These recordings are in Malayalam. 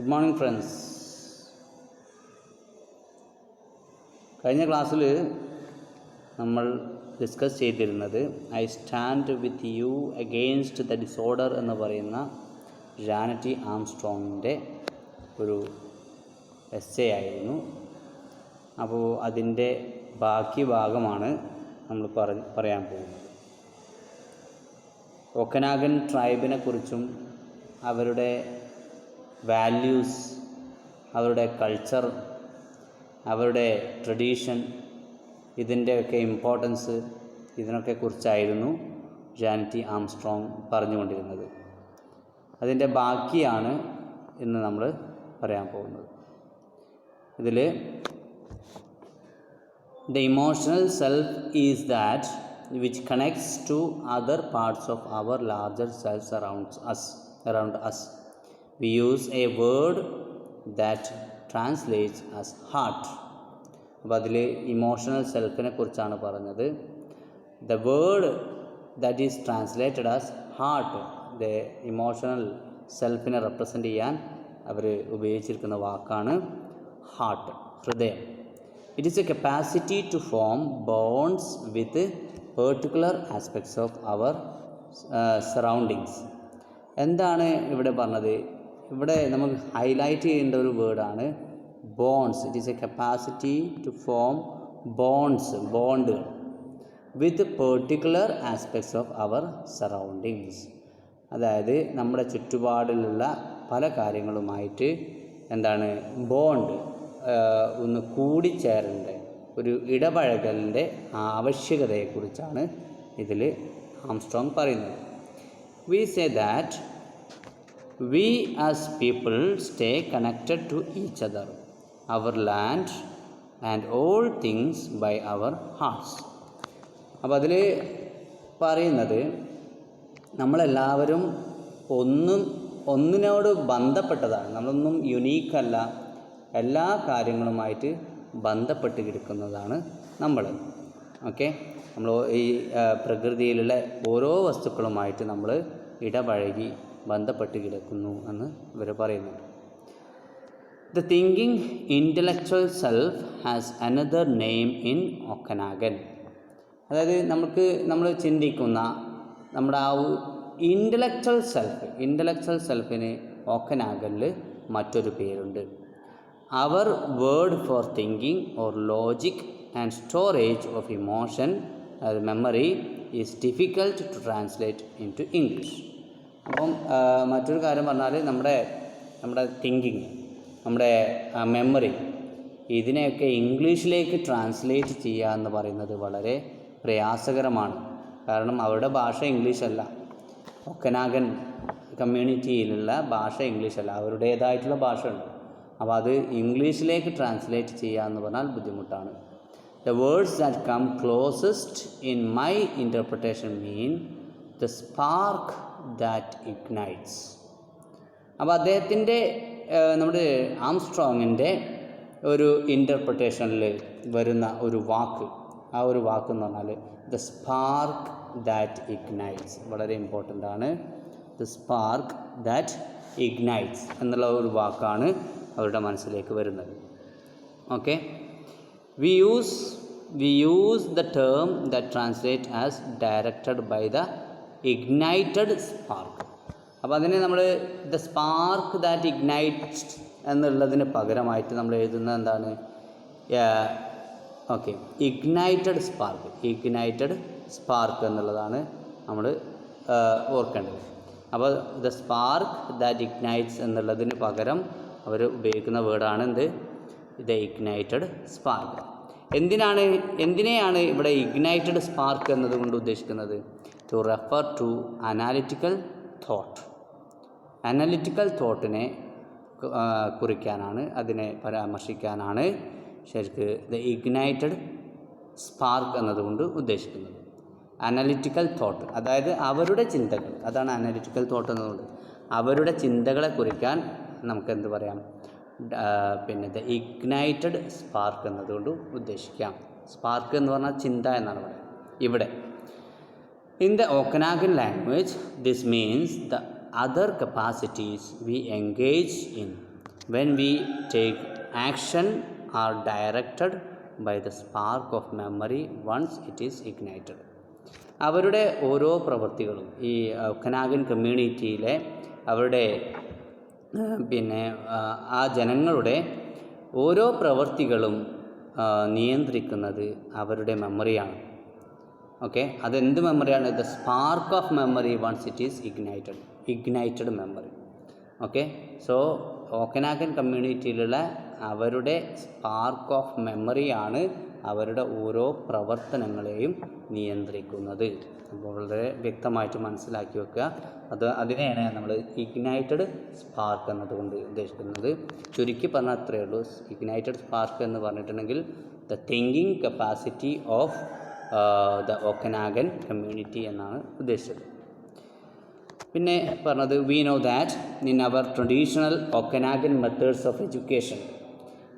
Good morning friends. കഴിഞ്ഞ ക്ലാസ്സിൽ നമ്മൾ ഡിസ്കസ് ചെയ്തിരുന്നത് I stand with you against the disorder എന്ന് പറയുന്ന ജാനറ്റി ആംസ്ട്രോങ്ങിൻ്റെ ഒരു എസ്സേ ആയിരുന്നു. അപ്പോൾ അതിൻ്റെ ബാക്കി ഭാഗമാണ് നമ്മൾ പറയാൻ പോകുന്നത്. ഒക്കനാഗൻ ട്രൈബിനെ കുറിച്ചും അവരുടെ വാല്യൂസ്, അവരുടെ കൾച്ചർ, അവരുടെ ട്രഡീഷൻ, ഇതിൻ്റെയൊക്കെ ഇമ്പോർട്ടൻസ്, ഇതിനൊക്കെ കുറിച്ചായിരുന്നു ജാനറ്റി ആംസ്ട്രോങ് പറഞ്ഞുകൊണ്ടിരുന്നത്. അതിൻ്റെ ബാക്കിയാണ് ഇന്ന് നമ്മൾ പറയാൻ പോകുന്നത്. ഇതിൽ the emotional self is that which connects to other parts of our larger selves around us. We use a word that translates as heart. അപ്പോൾ അതിൽ ഇമോഷണൽ സെൽഫിനെ കുറിച്ചാണ് പറഞ്ഞത്. The word that is translated as heart, the emotional സെൽഫിനെ റെപ്രസെൻ്റ് ചെയ്യാൻ അവർ ഉപയോഗിച്ചിരിക്കുന്ന വാക്കാണ് ഹാർട്ട്, ഹൃദയം. It is a capacity to form bonds with particular aspects of our surroundings. എന്താണ് ഇവിടെ പറഞ്ഞത്? ഇവിടെ നമുക്ക് ഹൈലൈറ്റ് ചെയ്യേണ്ട ഒരു വേർഡാണ് bones. It is a capacity to form ബോണ്ടുകൾ with particular aspects of our surroundings. അതായത് നമ്മുടെ ചുറ്റുപാടിലുള്ള പല കാര്യങ്ങളുമായിട്ട് എന്താണ് ബോണ്ട്, ഒന്ന് കൂടിച്ചേരേണ്ട ഒരു ഇടപഴകലിൻ്റെ ആവശ്യകതയെക്കുറിച്ചാണ് ഇതിൽ ആംസ്ട്രോങ് പറയുന്നത്. We say that we as people stay connected to each other, our land and all things by our hearts. അപ്പോൾ അതിൽ പറയുന്നത് നമ്മളെല്ലാവരും ഒന്നിനോട് ബന്ധപ്പെട്ടതാണ്. നമ്മളൊന്നും യുണീക്കല്ല, എല്ലാ കാര്യങ്ങളുമായിട്ട് ബന്ധപ്പെട്ട് കിടക്കുന്നതാണ് നമ്മൾ. ഓക്കെ, നമ്മൾ ഈ പ്രകൃതിയിലുള്ള ഓരോ വസ്തുക്കളുമായിട്ട് നമ്മൾ ഇടപഴകി ബന്ധപ്പെട്ട് കിടക്കുന്നു എന്ന് ഇവർ പറയുന്നുണ്ട്. The thinking intellectual self has another name in Okanagan. അതായത് നമ്മൾ ചിന്തിക്കുന്ന നമ്മുടെ ആ ഇൻ്റലക്ച്വൽ സെൽഫിന് ഒക്കനാഗനിൽ മറ്റൊരു പേരുണ്ട്. Our word for thinking or logic and storage of emotion as memory is difficult to translate into English. അപ്പം മറ്റൊരു കാര്യം പറഞ്ഞാൽ നമ്മുടെ തിങ്കിങ്, നമ്മുടെ മെമ്മറി, ഇതിനെയൊക്കെ ഇംഗ്ലീഷിലേക്ക് ട്രാൻസ്ലേറ്റ് ചെയ്യുക എന്ന് പറയുന്നത് വളരെ പ്രയാസകരമാണ്. കാരണം അവരുടെ ഭാഷ ഇംഗ്ലീഷല്ല. ഒക്കനാഗൻ കമ്മ്യൂണിറ്റിയിലുള്ള ഭാഷ ഇംഗ്ലീഷല്ല, അവരുടേതായിട്ടുള്ള ഭാഷ ഉണ്ട്. അപ്പോൾ അത് ഇംഗ്ലീഷിലേക്ക് ട്രാൻസ്ലേറ്റ് ചെയ്യുക എന്ന് പറഞ്ഞാൽ ബുദ്ധിമുട്ടാണ്. The words that come closest in my interpretation mean the spark that ignites. അപ്പോൾ അദ്ദേഹത്തിൻ്റെ നമ്മുടെ ആംസ്ട്രോങ്ങിൻ്റെ ഒരു ഇൻ്റർപ്രിട്ടേഷനിൽ വരുന്ന ഒരു വാക്ക്, ആ ഒരു വാക്ക് എന്ന് പറഞ്ഞാൽ ദ സ്പാർക്ക് ദാറ്റ് ഇഗ്നൈറ്റ്സ്. വളരെ ഇമ്പോർട്ടൻ്റ് ആണ്. ദ സ്പാർക്ക് ദാറ്റ് ഇഗ്നൈറ്റ്സ് എന്നുള്ള ഒരു വാക്കാണ് അവരുടെ മനസ്സിലേക്ക് വരുന്നത്. Okay, we use the term that translate as directed by the ignited spark. അപ്പോൾ അതിനെ നമ്മൾ ദ സ്പാർക്ക് ദാറ്റ് ഇഗ്നൈറ്റ്സ് എന്നുള്ളതിന് പകരമായിട്ട് നമ്മൾ എഴുതുന്നത് എന്താണ്? ഓക്കെ, ഇഗ്നൈറ്റഡ് സ്പാർക്ക് എന്നുള്ളതാണ് നമ്മൾ ഓർക്കേണ്ടത്. അപ്പോൾ ദ സ്പാർക്ക് ദാറ്റ് ഇഗ്നൈറ്റ്സ് എന്നുള്ളതിന് പകരം അവർ ഉപയോഗിക്കുന്ന വേർഡാണ് ദ ഇഗ്നൈറ്റഡ് സ്പാർക്ക്. എന്തിനെയാണ് ഇവിടെ ഇഗ്നൈറ്റഡ് സ്പാർക്ക് എന്നതുകൊണ്ട് ഉദ്ദേശിക്കുന്നത്? ടു റെഫർ ടു അനാലിറ്റിക്കൽ തോട്ടിനെ കുറിക്കാനാണ്, അതിനെ പരാമർശിക്കാനാണ് ശരിക്ക് ദ ഇഗ്നൈറ്റഡ് സ്പാർക്ക് എന്നതുകൊണ്ട് ഉദ്ദേശിക്കുന്നത്. അനലിറ്റിക്കൽ തോട്ട്, അതായത് അവരുടെ ചിന്തകൾ, അതാണ് അനലിറ്റിക്കൽ തോട്ട് എന്നതുകൊണ്ട്. അവരുടെ ചിന്തകളെ കുറിക്കാൻ നമുക്ക് എന്ത് പറയാം? ദ ഇഗ്നൈറ്റഡ് സ്പാർക്ക് എന്നതുകൊണ്ട് ഉദ്ദേശിക്കാം. സ്പാർക്ക് എന്ന് പറഞ്ഞാൽ ചിന്ത എന്നാണ് പറയുന്നത് ഇവിടെ. In the Okanagan language this means the other capacities we engage in when we take action are directed by the spark of memory once it is ignited. അവരുടെ ഓരോ പ്രവൃത്തികളും ഈ ഒക്കനാഗൻ കമ്മ്യൂണിറ്റിയിലെ അവരുടെ ആ ജനങ്ങളുടെ ഓരോ പ്രവൃത്തികളും നിയന്ത്രിക്കുന്നത് അവരുടെ മെമ്മറിയാണ്. ഓക്കെ, അതെന്ത് മെമ്മറിയാണ്? The spark of memory once it is ignited memory. Okay, so Okanagan കമ്മ്യൂണിറ്റിയിലുള്ള അവരുടെ സ്പാർക്ക് ഓഫ് മെമ്മറിയാണ് അവരുടെ ഓരോ പ്രവർത്തനങ്ങളെയും നിയന്ത്രിക്കുന്നത്. അപ്പോൾ വളരെ വ്യക്തമായിട്ട് മനസ്സിലാക്കി വെക്കുക. അതിനെയാണ് നമ്മൾ ഇഗ്നൈറ്റഡ് സ്പാർക്ക് എന്നതുകൊണ്ട് ഉദ്ദേശിക്കുന്നത്. ചുരുക്കി പറഞ്ഞാൽ അത്രയേ ഉള്ളൂ. ഇഗ്നൈറ്റഡ് സ്പാർക്ക് എന്ന് പറഞ്ഞിട്ടുണ്ടെങ്കിൽ the thinking capacity of the Okanagan community എന്നാണ് ഉദ്ദേശിച്ചത്. പിന്നെ പറഞ്ഞത് we know that in our traditional Okanagan methods of education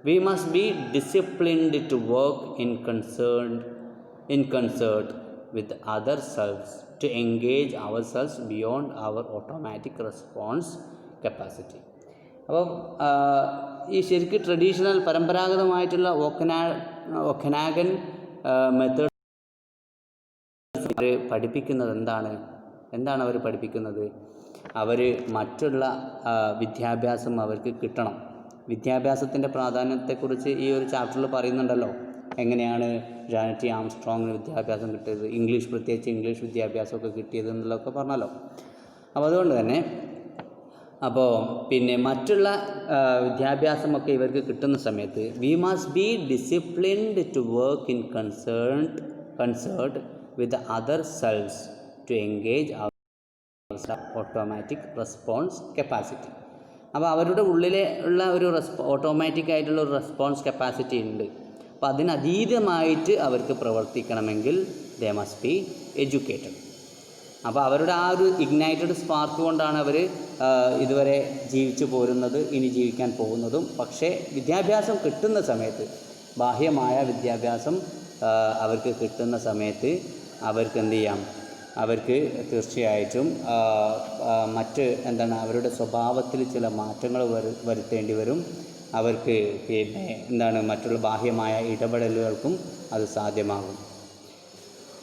we must be disciplined to work in concert with other selves to engage ourselves beyond our automatic response capacity. അപ്പോൾ ഈ ശരിക്കും ട്രഡീഷണൽ പരമ്പരാഗതമായിട്ടുള്ള ഒക്കനാഗൻ മെത്തേഡ് അവർ പഠിപ്പിക്കുന്നത് എന്താണ് അവർ പഠിപ്പിക്കുന്നത്? അവർ മറ്റുള്ള വിദ്യാഭ്യാസം അവർക്ക് കിട്ടണം. വിദ്യാഭ്യാസത്തിൻ്റെ പ്രാധാന്യത്തെക്കുറിച്ച് ഈ ഒരു ചാപ്റ്ററിൽ പറയുന്നുണ്ടല്ലോ. എങ്ങനെയാണ് ജാനറ്റി ആംസ്ട്രോങ്ങിന് വിദ്യാഭ്യാസം കിട്ടിയത്, പ്രത്യേകിച്ച് ഇംഗ്ലീഷ് വിദ്യാഭ്യാസമൊക്കെ കിട്ടിയത് എന്നുള്ളതൊക്കെ പറഞ്ഞല്ലോ. അപ്പോൾ അതുകൊണ്ട് തന്നെ പിന്നെ മറ്റുള്ള വിദ്യാഭ്യാസമൊക്കെ ഇവർക്ക് കിട്ടുന്ന സമയത്ത് we must be disciplined to work in concert with other cells to engage our automatic response capacity. അപ്പോൾ അവരുടെ ഉള്ളിലെ ഉള്ള ഒരു ഓട്ടോമാറ്റിക് ആയിട്ടുള്ള ഒരു റെസ്പോൺസ് കപ്പാസിറ്റി ഉണ്ട്. അപ്പോൾ അതിനതീതമായിട്ട് അവർക്ക് പ്രവർത്തിക്കണമെങ്കിൽ ദേ മസ്റ്റ് ബി എഡ്യൂക്കേറ്റഡ്. അപ്പോൾ അവരുടെ ആ ഒരു ഇഗ്നൈറ്റഡ് സ്പാർക്ക് കൊണ്ടാണ് അവർ ഇതുവരെ ജീവിച്ചു പോരുന്നത്, ഇനി ജീവിക്കാൻ പോകുന്നതും. പക്ഷേ വിദ്യാഭ്യാസം കിട്ടുന്ന സമയത്ത്, ബാഹ്യമായ വിദ്യാഭ്യാസം അവർക്ക് കിട്ടുന്ന സമയത്ത് അവർക്ക് എന്ത് ചെയ്യാം? അവർക്ക് തീർച്ചയായിട്ടും അവരുടെ സ്വഭാവത്തിൽ ചില മാറ്റങ്ങൾ വരുത്തേണ്ടി വരും. അവർക്ക് മറ്റുള്ള ബാഹ്യമായ ഇടപെടലുകൾക്കും അത് സാധ്യമാകും.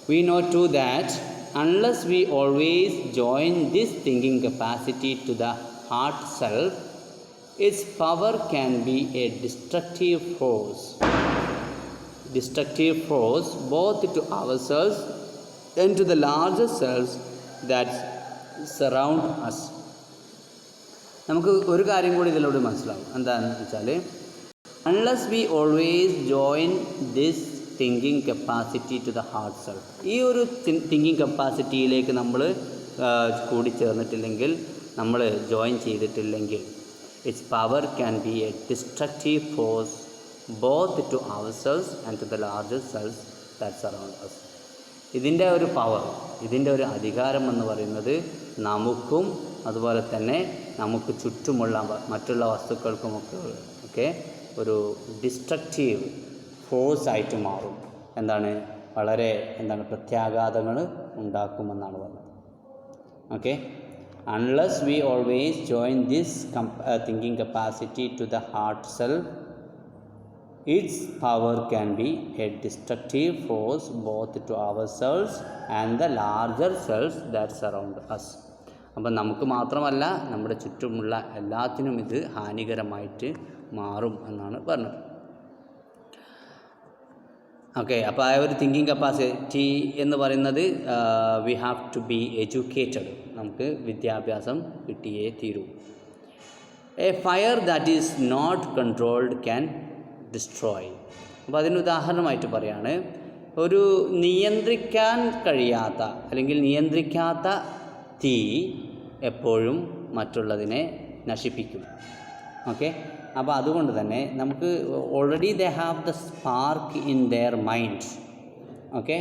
We know too that unless we always join this thinking capacity to the heart self, its power can be a destructive force both to ourselves and to the larger selves that surround us. നമുക്ക് ഒരു കാര്യം കൂടി ഇതിലൂടെ മനസ്സിലാവും. എന്താണെന്ന് വെച്ചാൽ, unless we always join this thinking capacity to the heart self, ഈ ഒരു തിങ്കിങ് കപ്പാസിറ്റിയിലേക്ക് നമ്മൾ കൂടിച്ചേർന്നിട്ടില്ലെങ്കിൽ, നമ്മൾ ജോയിൻ ചെയ്തിട്ടില്ലെങ്കിൽ, its power can be a destructive force both to our cells and to the larger cells that surround us. ഇതിൻ്റെ ഒരു പവർ, ഇതിൻ്റെ ഒരു അധികാരം എന്ന് പറയുന്നത് നമുക്കും അതുപോലെ തന്നെ നമുക്ക് ചുറ്റുമുള്ള മറ്റുള്ള വസ്തുക്കൾക്കുമൊക്കെ ഒരു ഡിസ്ട്രക്റ്റീവ് ഫോഴ്സായിട്ട് മാറും. വളരെ പ്രത്യാഘാതങ്ങൾ ഉണ്ടാക്കുമെന്നാണ് പറഞ്ഞത്. Okay, unless we always join this thinking capacity to the heart self, its power can be a destructive force both to ourselves and the larger selves that surround us. അപ്പം നമുക്ക് മാത്രമല്ല, നമ്മുടെ ചുറ്റുമുള്ള എല്ലാത്തിനും ഇത് ഹാനികരമായിട്ട് മാറും എന്നാണ് പറഞ്ഞത്. ഓക്കെ, അപ്പോൾ ആ ഒരു തിങ്കിങ് കപ്പാസിറ്റി എന്ന് പറയുന്നത് we have to be educated, നമുക്ക് വിദ്യാഭ്യാസം കിട്ടിയേ തീരൂ. A fire that is not controlled can destroy. അപ്പോൾ അതിന് ഉദാഹരണമായിട്ട് പറയാണ്, ഒരു നിയന്ത്രിക്കാൻ കഴിയാത്ത അല്ലെങ്കിൽ നിയന്ത്രിക്കാത്ത തീ എപ്പോഴും മറ്റുള്ളതിനെ നശിപ്പിക്കും. ഓക്കെ, അപ്പോൾ അതുകൊണ്ട് തന്നെ നമുക്ക് already they have the spark in there mind. Okay,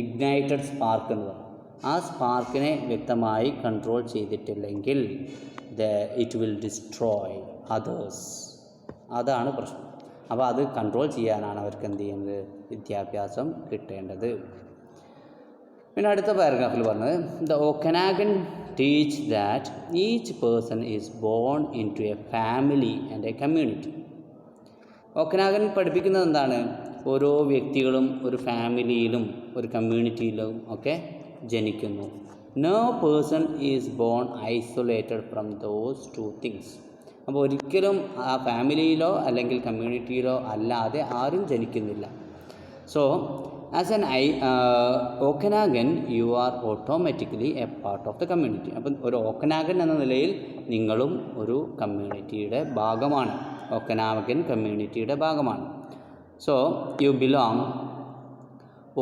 Ignited spark എന്ന് പറയും. ആ സ്പാർക്കിനെ വ്യക്തമായി കൺട്രോൾ ചെയ്തിട്ടില്ലെങ്കിൽ ഇറ്റ് വിൽ ഡിസ്ട്രോയ് അതേഴ്സ്. അതാണ് പ്രശ്നം. അപ്പോൾ അത് കൺട്രോൾ ചെയ്യാനാണ് അവർക്ക് എന്ത് ചെയ്യുന്നത്? വിദ്യാഭ്യാസം കിട്ടേണ്ടത്. പിന്നെ അടുത്ത പാരഗ്രാഫിൽ പറഞ്ഞത് the Okanagan teach that each person is born into a family and a community. Okanagan പഠിപ്പിക്കുന്നത് എന്താണ്? ഓരോ വ്യക്തികളും ഒരു ഫാമിലിയിലും ഒരു കമ്മ്യൂണിറ്റിയിലും ഒക്കെ ജനിക്കുന്നു. No person is born isolated from those two things. അപ്പോൾ ഒരിക്കലും ആ ഫാമിലിയിലോ അല്ലെങ്കിൽ കമ്മ്യൂണിറ്റിയിലോ അല്ലാതെ ആരും ജനിക്കുന്നില്ല. So as an Okanagan you are automatically a part of the community. അപ്പം ഒരു ഓക്കനാഗൻ എന്ന നിലയിൽ നിങ്ങളും ഒരു കമ്മ്യൂണിറ്റിയുടെ ഭാഗമാണ്, ഓക്കനാഗൻ കമ്മ്യൂണിറ്റിയുടെ ഭാഗമാണ്. So you belong.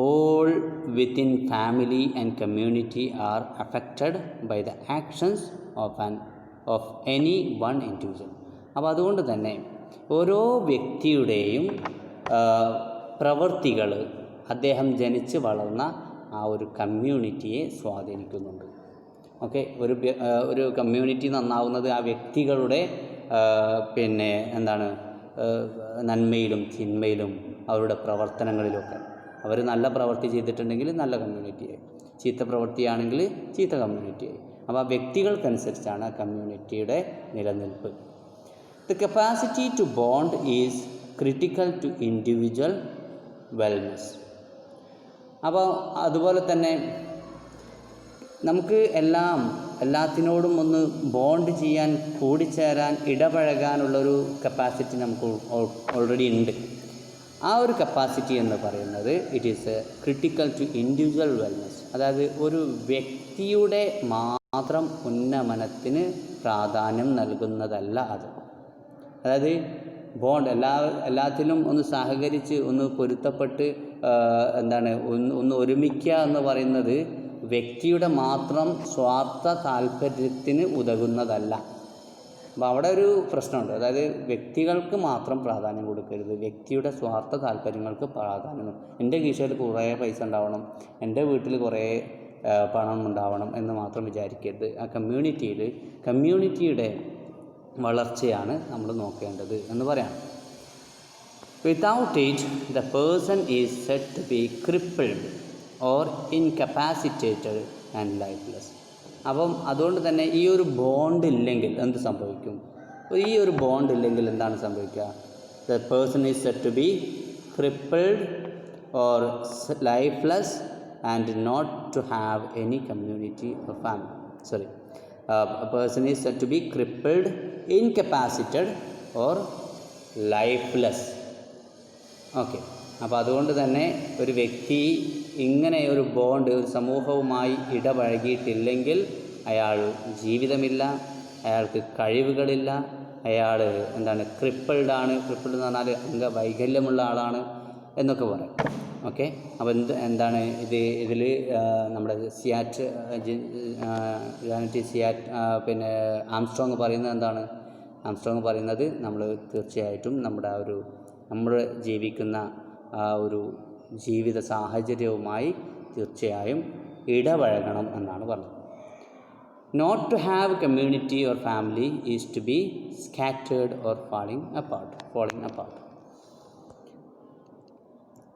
All within family and community are affected by the actions of any one individual. അപ്പോൾ അതുകൊണ്ട് തന്നെ ഓരോ വ്യക്തിയുടെയും പ്രവൃത്തികൾ അദ്ദേഹം ജനിച്ച് വളർന്ന ആ ഒരു കമ്മ്യൂണിറ്റിയെ സ്വാധീനിക്കുന്നുണ്ട്. ഓക്കെ, ഒരു കമ്മ്യൂണിറ്റി നന്നാവുന്നത് ആ വ്യക്തികളുടെ നന്മയിലും തിന്മയിലും അവരുടെ പ്രവർത്തനങ്ങളിലൊക്കെ. അവർ നല്ല പ്രവൃത്തി ചെയ്തിട്ടുണ്ടെങ്കിൽ നല്ല കമ്മ്യൂണിറ്റിയായി, ചീത്ത പ്രവൃത്തിയാണെങ്കിൽ ചീത്ത കമ്മ്യൂണിറ്റിയായി. അപ്പോൾ ആ വ്യക്തികൾക്കനുസരിച്ചാണ് ആ കമ്മ്യൂണിറ്റിയുടെ നിലനിൽപ്പ്. The capacity to bond is critical to individual wellness. അപ്പോൾ അതുപോലെ തന്നെ നമുക്ക് എല്ലാത്തിനോടും ഒന്ന് ബോണ്ട് ചെയ്യാൻ, കൂടിച്ചേരാൻ, ഇടപഴകാനുള്ളൊരു കപ്പാസിറ്റി നമുക്ക് ഓൾറെഡി ഉണ്ട്. ആ ഒരു കപ്പാസിറ്റി എന്ന് പറയുന്നത് it is critical to individual wellness. അതായത് ഒരു വ്യക്തിയുടെ മാത്രം ഉന്നമനത്തിന് പ്രാധാന്യം നൽകുന്നതല്ല അത്. അതായത് ബോണ്ട് എല്ലാത്തിലും ഒന്ന് സഹകരിച്ച് ഒന്ന് പൊരുത്തപ്പെട്ട് ഒന്ന് ഒരുമിക്കുക എന്ന് പറയുന്നത് വ്യക്തിയുടെ മാത്രം സ്വാർത്ഥ താല്പര്യത്തിന് ഉതകുന്നതല്ല. അപ്പോൾ അവിടെ ഒരു പ്രശ്നമുണ്ട്. അതായത് വ്യക്തികൾക്ക് മാത്രം പ്രാധാന്യം കൊടുക്കരുത്, വ്യക്തിയുടെ സ്വാർത്ഥ താല്പര്യങ്ങൾക്ക് പ്രാധാന്യം. എൻ്റെ കീശയിൽ കുറേ പൈസ ഉണ്ടാവണം, എൻ്റെ വീട്ടിൽ കുറേ പണം ഉണ്ടാവണം എന്ന് മാത്രം വിചാരിക്കരുത്. ആ കമ്മ്യൂണിറ്റിയുടെ വളർച്ചയാണ് നമ്മൾ നോക്കേണ്ടത് എന്ന് പറയാം. Without it the person is said to be crippled or incapacitated and lifeless. അപ്പം അതുകൊണ്ട് തന്നെ ഈ ഒരു ബോണ്ട് ഇല്ലെങ്കിൽ എന്ത് സംഭവിക്കും? ഈ ഒരു ബോണ്ട് ഇല്ലെങ്കിൽ എന്താണ് സംഭവിക്കുക? The person is said to be crippled or lifeless and not to have any community or family. a person is said to be crippled, incapacitated or lifeless. Okay, അപ്പോൾ അതുകൊണ്ട് തന്നെ ഒരു വ്യക്തി ഇങ്ങനെ ഒരു ബോണ്ട് ഒരു സമൂഹവുമായി ഇടപഴകിയിട്ടില്ലെങ്കിൽ അയാൾ ജീവിതമില്ല, അയാൾക്ക് കഴിവുകളില്ല, അയാൾ ക്രിപ്പിൾഡാണ്. ക്രിപ്പിൾഡ് എന്ന് പറഞ്ഞാൽ അംഗവൈകല്യമുള്ള ആളാണ് എന്നൊക്കെ പറയും. ഓക്കെ, അപ്പോൾ ഇതിൽ നമ്മുടെ ആംസ്ട്രോങ് പറയുന്നത് ആംസ്ട്രോങ് പറയുന്നത് നമ്മൾ തീർച്ചയായിട്ടും നമ്മൾ ജീവിക്കുന്ന ആ ഒരു ജീവിത സാഹചര്യവുമായി തീർച്ചയായും ഇടപഴകണം എന്നാണ് പറഞ്ഞത്. Not to have community or family is to be scattered or falling apart.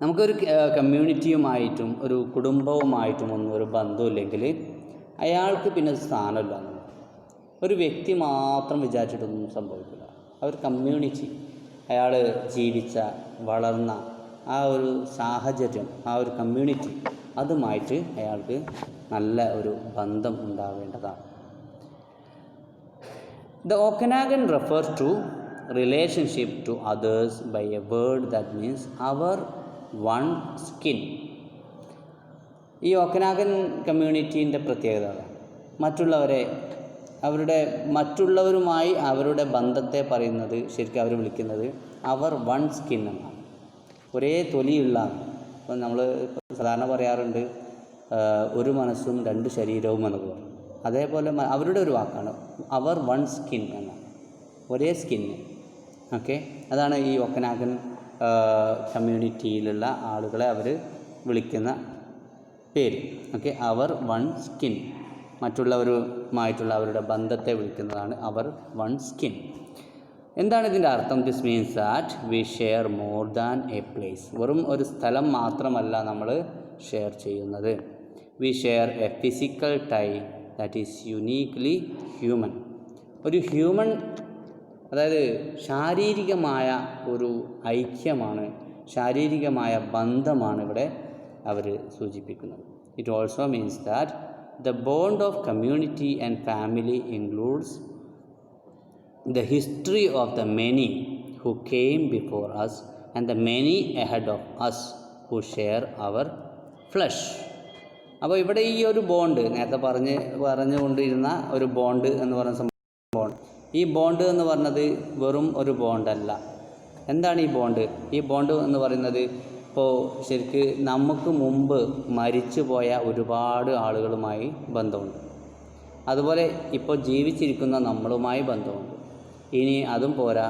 നമുക്കൊരു കമ്മ്യൂണിറ്റിയുമായിട്ടും ഒരു കുടുംബവുമായിട്ടും ഒന്നും ഒരു ബന്ധമില്ലെങ്കിൽ അയാൾക്ക് പിന്നെ സ്ഥാനമില്ല. ഒരു വ്യക്തി മാത്രം വിചാരിച്ചിട്ടൊന്നും സംഭവിക്കില്ല. ആ ഒരു കമ്മ്യൂണിറ്റി, അയാൾ ജീവിച്ച വളർന്ന ആ ഒരു സാഹചര്യം, ആ ഒരു കമ്മ്യൂണിറ്റി, അതുമായിട്ട് അയാൾക്ക് നല്ല ഒരു ബന്ധം ഉണ്ടാവേണ്ടതാണ്. The Okanagan refers to relationship to others by a word that means our one skin. ഈ ഓക്കനാഗൻ കമ്മ്യൂണിറ്റീൻ്റെ പ്രത്യേകത മറ്റുള്ളവരുമായി അവരുടെ ബന്ധത്തെ പറയുന്നത്, ശരിക്കും അവർ വിളിക്കുന്നത് അവർ വൺ സ്കിൻ എന്നാണ്, ഒരേ തൊലിയുള്ള. അപ്പം നമ്മൾ സാധാരണ പറയാറുണ്ട് ഒരു മനസ്സും രണ്ട് ശരീരവും എന്നൊക്കെ പറയും. അതേപോലെ അവരുടെ ഒരു വാക്കാണ് അവർ വൺ സ്കിൻ എന്നാണ്, ഒരേ സ്കിന്ന്. ഓക്കെ, അതാണ് ഈ ഓക്കനാഗൻ കമ്മ്യൂണിറ്റിയിലുള്ള ആളുകളെ അവർ വിളിക്കുന്ന പേര്. ഓക്കെ, അവർ വൺ സ്കിൻ, മറ്റുള്ളവരുമായിട്ടുള്ള അവരുടെ ബന്ധത്തെ വിളിക്കുന്നതാണ് അവർ വൺ സ്കിൻ. എന്താണ് ഇതിൻ്റെ അർത്ഥം? This means that we share more than a place. വെറും ഒരു സ്ഥലം മാത്രമല്ല നമ്മൾ ഷെയർ ചെയ്യുന്നത്. We share a physical tie that is uniquely human. ഒരു ഹ്യൂമൻ, അതായത് ശാരീരികമായ ഒരു ഐക്യമാണ്, ശാരീരികമായ ബന്ധമാണ് ഇവിടെ അവർ സൂചിപ്പിക്കുന്നത്. It also means that the bond of community and family includes the history of the many who came before us and the many ahead of us who share our flesh. അപ്പോൾ ഇവിടെ ഈ ഒരു ബോണ്ട്, നേരത്തെ പറഞ്ഞുകൊണ്ടിരുന്ന ഒരു ബോണ്ട് എന്ന് പറയുന്ന സംഭവമാണ്. ഈ ബോണ്ട് എന്ന് പറഞ്ഞത് വെറും ഒരു ബോണ്ടല്ല. എന്താണ് ഈ ബോണ്ട്? ഈ ബോണ്ട് എന്ന് പറയുന്നത് ഇപ്പോൾ ശരിക്ക് നമുക്ക് മുമ്പ് മരിച്ചു പോയ ഒരുപാട് ആളുകളുമായി ബന്ധമുണ്ട്. അതുപോലെ ഇപ്പോൾ ജീവിച്ചിരിക്കുന്ന നമ്മളുമായി ബന്ധമുണ്ട്. ഇനി അതും പോരാ,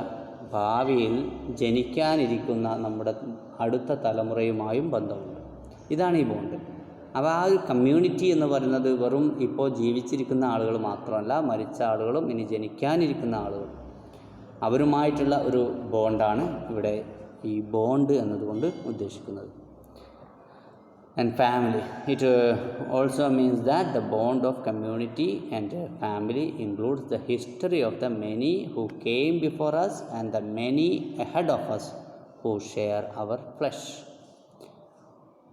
ഭാവിയിൽ ജനിക്കാനിരിക്കുന്ന നമ്മുടെ അടുത്ത തലമുറയുമായും ബന്ധമുണ്ട്. ഇതാണ് ഈ ബോണ്ട്. അപ്പോൾ ആ ഒരു കമ്മ്യൂണിറ്റി എന്ന് പറയുന്നത് വെറും ഇപ്പോൾ ജീവിച്ചിരിക്കുന്ന ആളുകൾ മാത്രമല്ല, മരിച്ച ആളുകളും ഇനി ജനിക്കാനിരിക്കുന്ന ആളുകളും, അവരുമായിട്ടുള്ള ഒരു ബോണ്ടാണ് ഇവിടെ ഈ ബോണ്ട് എന്നതുകൊണ്ട് ഉദ്ദേശിക്കുന്നത്. And family, it also means that the bond of community and family includes the history of the many who came before us and the many ahead of us who share our flesh.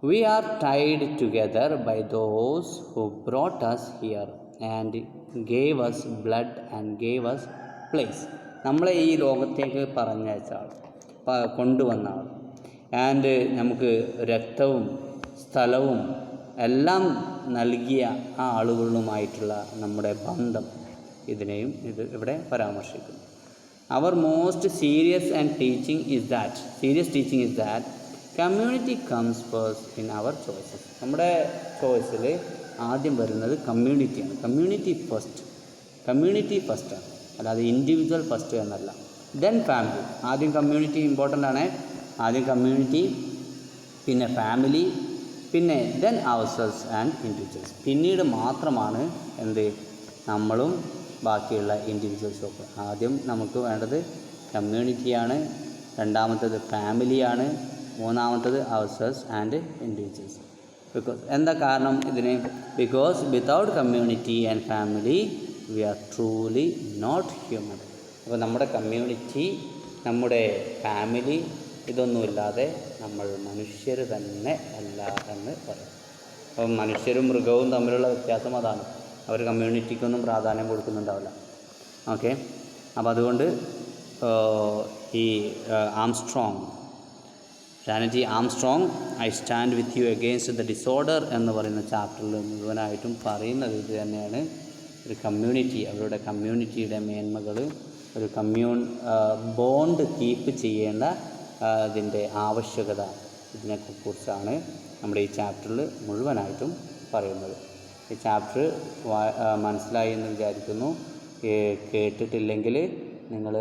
We are tied together by those who brought us here and gave us blood and gave us place. നമ്മളെ ഈ ലോകത്തേക്ക് പറഞ്ഞയച്ച ആൾ, കൊണ്ടുവന്ന ആൾ, ആൻഡ് നമുക്ക് രക്തവും സ്ഥലവും എല്ലാം നൽകിയ ആ ആളുകളുമായിട്ടുള്ള നമ്മുടെ ബന്ധം, ഇതിനെയും ഇവിടെ പരാമർശിക്കുന്നു. Our most serious teaching is that community comes first in our choices. നമ്മുടെ ചോയ്സിൽ ആദ്യം വരുന്നത് കമ്മ്യൂണിറ്റിയാണ്. കമ്മ്യൂണിറ്റി ഫസ്റ്റാണ്, അല്ലാതെ ഇൻഡിവിജ്വൽ ഫസ്റ്റ് എന്നല്ല. Then family. ആദ്യം കമ്മ്യൂണിറ്റി ഇമ്പോർട്ടൻ്റ് ആണ്. ആദ്യം കമ്മ്യൂണിറ്റി, പിന്നെ ഫാമിലി, പിന്നെ ദെൻ അവർസെൽസ് ആൻഡ് ഇൻഡിവിജ്വൽസ്. പിന്നീട് മാത്രമാണ് നമ്മളും ബാക്കിയുള്ള ഇൻഡിവിജ്വൽസൊക്കെ. ആദ്യം നമുക്ക് വേണ്ടത് കമ്മ്യൂണിറ്റിയാണ്, രണ്ടാമത്തേത് ഫാമിലിയാണ്, മൂന്നാമത്തേത് അവർസെൽസ് ആൻഡ് ഇൻഡിവിജ്വൽസ്. എന്താ കാരണം ഇതിന്? Because without community and family we are truly not human. അപ്പോൾ നമ്മുടെ കമ്മ്യൂണിറ്റി, നമ്മുടെ ഫാമിലി, ഇതൊന്നുമില്ലാതെ നമ്മൾ മനുഷ്യർ തന്നെ അല്ല എന്ന് പറയും. അപ്പം മനുഷ്യരും മൃഗവും തമ്മിലുള്ള വ്യത്യാസം അതാണ്. അവർ കമ്മ്യൂണിറ്റിക്കൊന്നും പ്രാധാന്യം കൊടുക്കുന്നുണ്ടാവില്ല. ഓക്കെ, അപ്പോൾ അതുകൊണ്ട് ഈ Jeannette Armstrong I stand with you against the disorder എന്ന് പറയുന്ന ചാപ്റ്ററിൽ മുഴുവനായിട്ടും പറയുന്നത് ഇത് തന്നെയാണ്. ഒരു കമ്മ്യൂണിറ്റി, അവരുടെ കമ്മ്യൂണിറ്റിയുടെ മേന്മകൾ, ഒരു ബോണ്ട് കീപ്പ് ചെയ്യേണ്ട അതിൻ്റെ ആവശ്യകത, ഇതിനെക്കുറിച്ചാണ് നമ്മുടെ ഈ ചാപ്റ്ററിൽ മുഴുവനായിട്ടും പറയുന്നത്. ഈ ചാപ്റ്റർ മനസ്സിലായി എന്ന് വിചാരിക്കുന്നു. കേട്ടിട്ടില്ലെങ്കിൽ നിങ്ങൾ,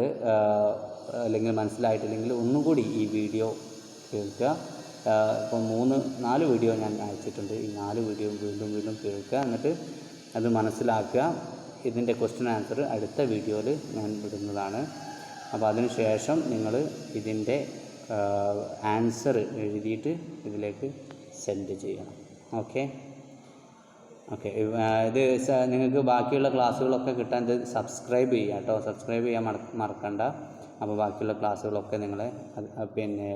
അല്ലെങ്കിൽ മനസ്സിലായിട്ടില്ലെങ്കിൽ ഒന്നുകൂടി ഈ വീഡിയോ കേൾക്കുക. ഇപ്പോൾ 3-4 വീഡിയോ ഞാൻ അയച്ചിട്ടുണ്ട്. ഈ 4 വീഡിയോ വീണ്ടും കേൾക്കുക, എന്നിട്ട് അത് മനസ്സിലാക്കുക. ഇതിൻ്റെ ക്വസ്റ്റ്യൻ ആൻസർ അടുത്ത വീഡിയോയിൽ ഞാൻ വിടുന്നതാണ്. അപ്പോൾ അതിന് ശേഷം നിങ്ങൾ ഇതിൻ്റെ ആൻസർ എഴുതിയിട്ട് ഇതിലേക്ക് സെൻഡ് ചെയ്യണം. ഓക്കെ, ഇത് നിങ്ങൾക്ക് ബാക്കിയുള്ള ക്ലാസ്സുകളൊക്കെ കിട്ടാൻ ഇത് സബ്സ്ക്രൈബ് ചെയ്യുക കേട്ടോ. സബ്സ്ക്രൈബ് ചെയ്യാൻ മറക്കണ്ട. അപ്പോൾ ബാക്കിയുള്ള ക്ലാസ്സുകളൊക്കെ നിങ്ങളെ പിന്നെ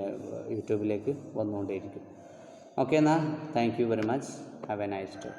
യൂട്യൂബിലേക്ക് വന്നുകൊണ്ടേയിരിക്കും. ഓക്കെ, എന്നാൽ thank you very much. Have A nice day.